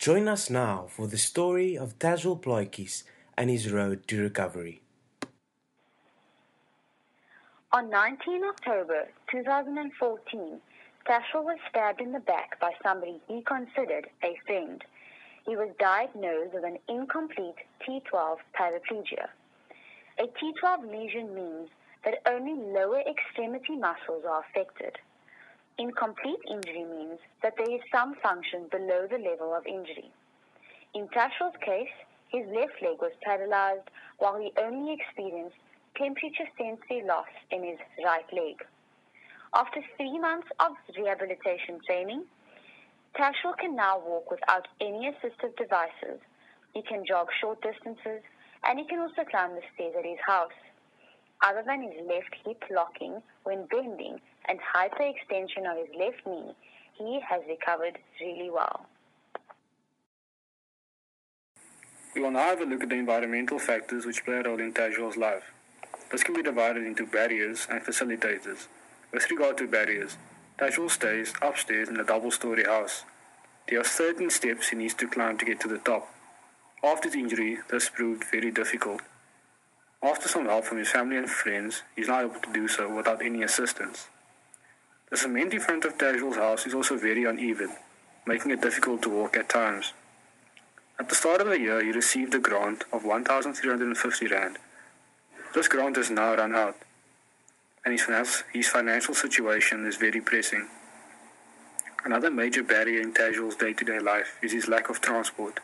Join us now for the story of Tajul Ploikis and his road to recovery. On 19 October 2014, Tajul was stabbed in the back by somebody he considered a friend. He was diagnosed with an incomplete T12 paraplegia. A T12 lesion means that only lower extremity muscles are affected. Incomplete injury means that there is some function below the level of injury. In Tajul's case, his left leg was paralyzed while he only experienced temperature sensory loss in his right leg. After 3 months of rehabilitation training, Tajul can now walk without any assistive devices. He can jog short distances, and he can also climb the stairs at his house. Other than his left hip locking when bending and hyperextension of his left knee, he has recovered really well. We will now have a look at the environmental factors which play a role in Tajul's life. This can be divided into barriers and facilitators. With regard to barriers, Tajul stays upstairs in a double-story house. There are certain steps he needs to climb to get to the top. After his injury, this proved very difficult. After some help from his family and friends, he is now able to do so without any assistance. The cement in front of Tajul's house is also very uneven, making it difficult to walk at times. At the start of the year, he received a grant of 1,350 rand. This grant has now run out, and his financial situation is very pressing. Another major barrier in Tajul's day-to-day life is his lack of transport.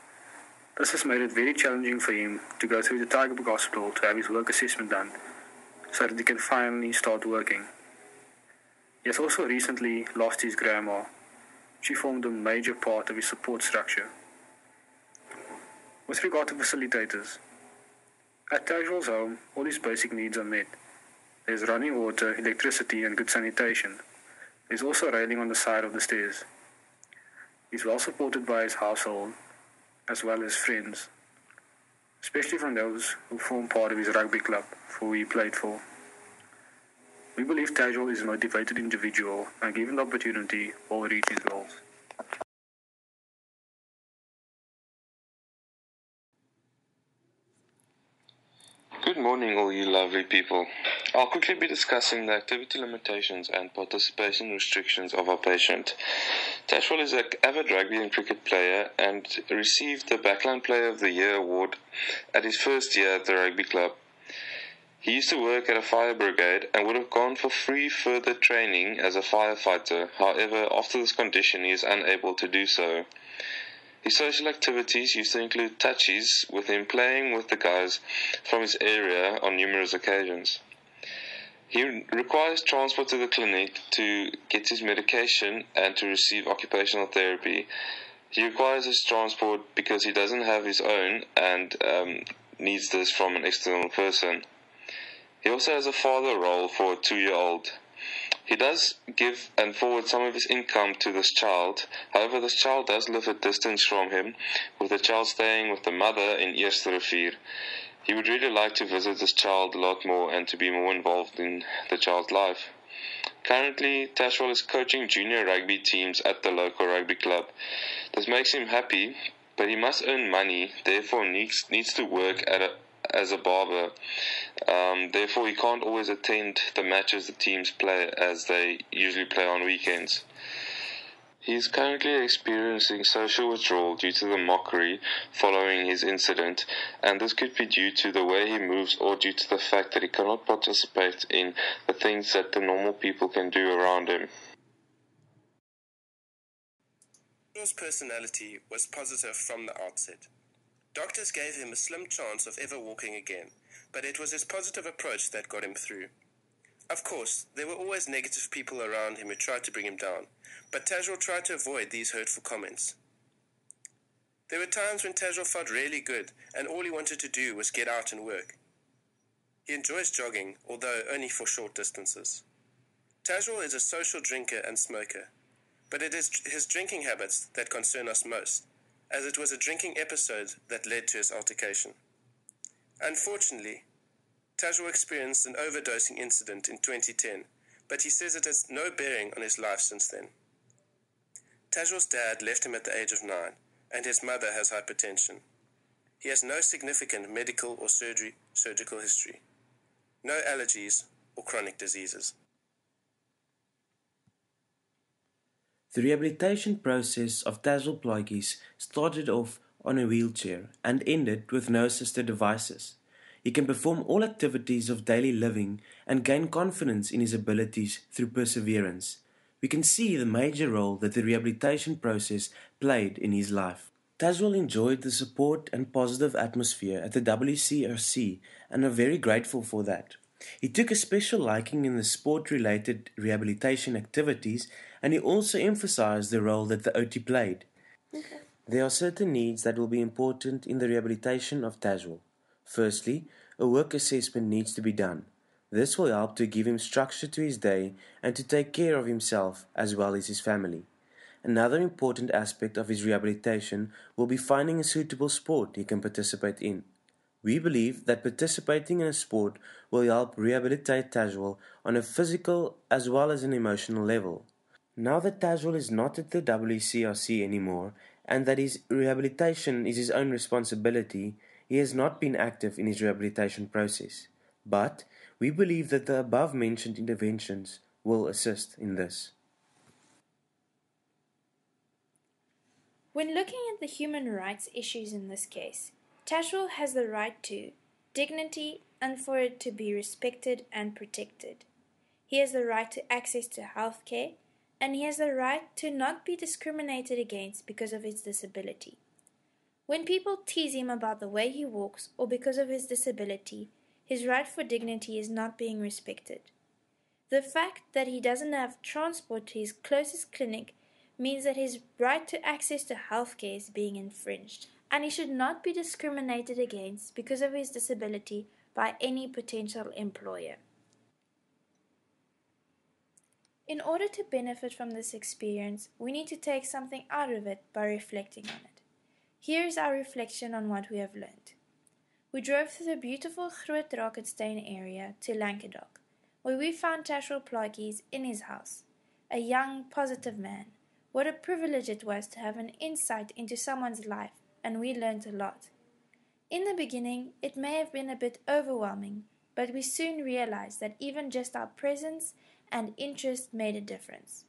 This has made it very challenging for him to go through the Tygerberg Hospital to have his work assessment done, so that he can finally start working. He has also recently lost his grandma. She formed a major part of his support structure. With regard to facilitators, at Tajul's home, all his basic needs are met. There is running water, electricity, and good sanitation. There is also railing on the side of the stairs. He is well supported by his household, as well as friends, especially from those who form part of his rugby club who he played for. We believe Tajul is a motivated individual and given the opportunity will reach his goals. Good morning, all you lovely people. I'll quickly be discussing the activity limitations and participation restrictions of our patient. Tajul is an avid rugby and cricket player and received the Backline Player of the Year award at his first year at the rugby club. He used to work at a fire brigade and would have gone for free further training as a firefighter. However, after this condition, he is unable to do so. His social activities used to include touchies, with him playing with the guys from his area on numerous occasions. He requires transport to the clinic to get his medication and to receive occupational therapy. He requires his transport because he doesn't have his own and needs this from an external person. He also has a father role for a 2-year-old. He does give and forward some of his income to this child. However, this child does live a distance from him, with the child staying with the mother in Eersterivier. He would really like to visit this child a lot more and to be more involved in the child's life. Currently, Tajul is coaching junior rugby teams at the local rugby club. This makes him happy, but he must earn money, therefore needs to work as a barber. Therefore, he can't always attend the matches the teams play, as they usually play on weekends. He is currently experiencing social withdrawal due to the mockery following his incident, and this could be due to the way he moves or due to the fact that he cannot participate in the things that the normal people can do around him. His personality was positive from the outset. Doctors gave him a slim chance of ever walking again, but it was his positive approach that got him through. Of course, there were always negative people around him who tried to bring him down, but Tajul tried to avoid these hurtful comments. There were times when Tajul felt really good, and all he wanted to do was get out and work. He enjoys jogging, although only for short distances. Tajul is a social drinker and smoker, but it is his drinking habits that concern us most, as it was a drinking episode that led to his altercation. Unfortunately, Tajul experienced an overdosing incident in 2010, but he says it has no bearing on his life since then. Tajul's dad left him at the age of 9, and his mother has hypertension. He has no significant medical or surgical history, no allergies or chronic diseases. The rehabilitation process of Tazwell Plaatjes started off on a wheelchair and ended with no assisted devices. He can perform all activities of daily living and gain confidence in his abilities through perseverance. We can see the major role that the rehabilitation process played in his life. Tazwell enjoyed the support and positive atmosphere at the WCRC and are very grateful for that. He took a special liking in the sport-related rehabilitation activities, and he also emphasized the role that the OT played. Okay. There are certain needs that will be important in the rehabilitation of Tazwell. Firstly, a work assessment needs to be done. This will help to give him structure to his day and to take care of himself as well as his family. Another important aspect of his rehabilitation will be finding a suitable sport he can participate in. We believe that participating in a sport will help rehabilitate Tazwell on a physical as well as an emotional level. Now that Tazwell is not at the WCRC anymore and that his rehabilitation is his own responsibility, he has not been active in his rehabilitation process. But we believe that the above-mentioned interventions will assist in this. When looking at the human rights issues in this case, Tazwell has the right to dignity and for it to be respected and protected. He has the right to access to health care, and he has the right to not be discriminated against because of his disability. When people tease him about the way he walks or because of his disability, his right for dignity is not being respected. The fact that he doesn't have transport to his closest clinic means that his right to access to health care is being infringed, and he should not be discriminated against because of his disability by any potential employer. In order to benefit from this experience, we need to take something out of it by reflecting on it. Here is our reflection on what we have learned. We drove through the beautiful Groot Drakenstein area to Lankedok, where we found Tazwell Plaatjes in his house, a young, positive man. What a privilege it was to have an insight into someone's life, and we learned a lot. In the beginning, it may have been a bit overwhelming, but we soon realized that even just our presence and interest made a difference.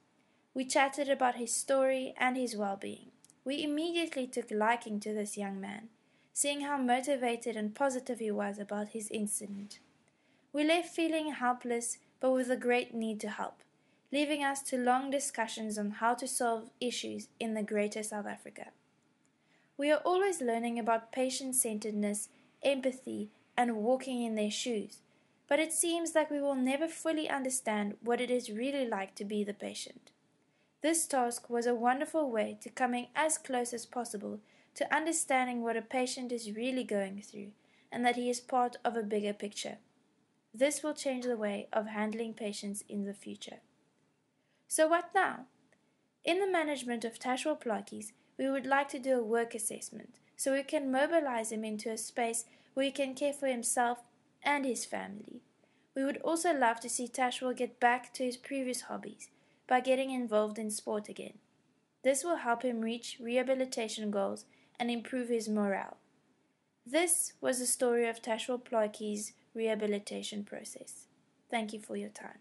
We chatted about his story and his well-being. We immediately took liking to this young man, seeing how motivated and positive he was about his incident. We left feeling helpless, but with a great need to help, leaving us to long discussions on how to solve issues in the greater South Africa. We are always learning about patient-centeredness, empathy, and walking in their shoes, but it seems like we will never fully understand what it is really like to be the patient. This task was a wonderful way to coming as close as possible to understanding what a patient is really going through and that he is part of a bigger picture. This will change the way of handling patients in the future. So what now? In the management of Tazwell Plaatjes, we would like to do a work assessment so we can mobilize him into a space where he can care for himself and his family. We would also love to see Tazwell get back to his previous hobbies by getting involved in sport again. This will help him reach rehabilitation goals and improve his morale. This was the story of Tazwell Plaatjes' rehabilitation process. Thank you for your time.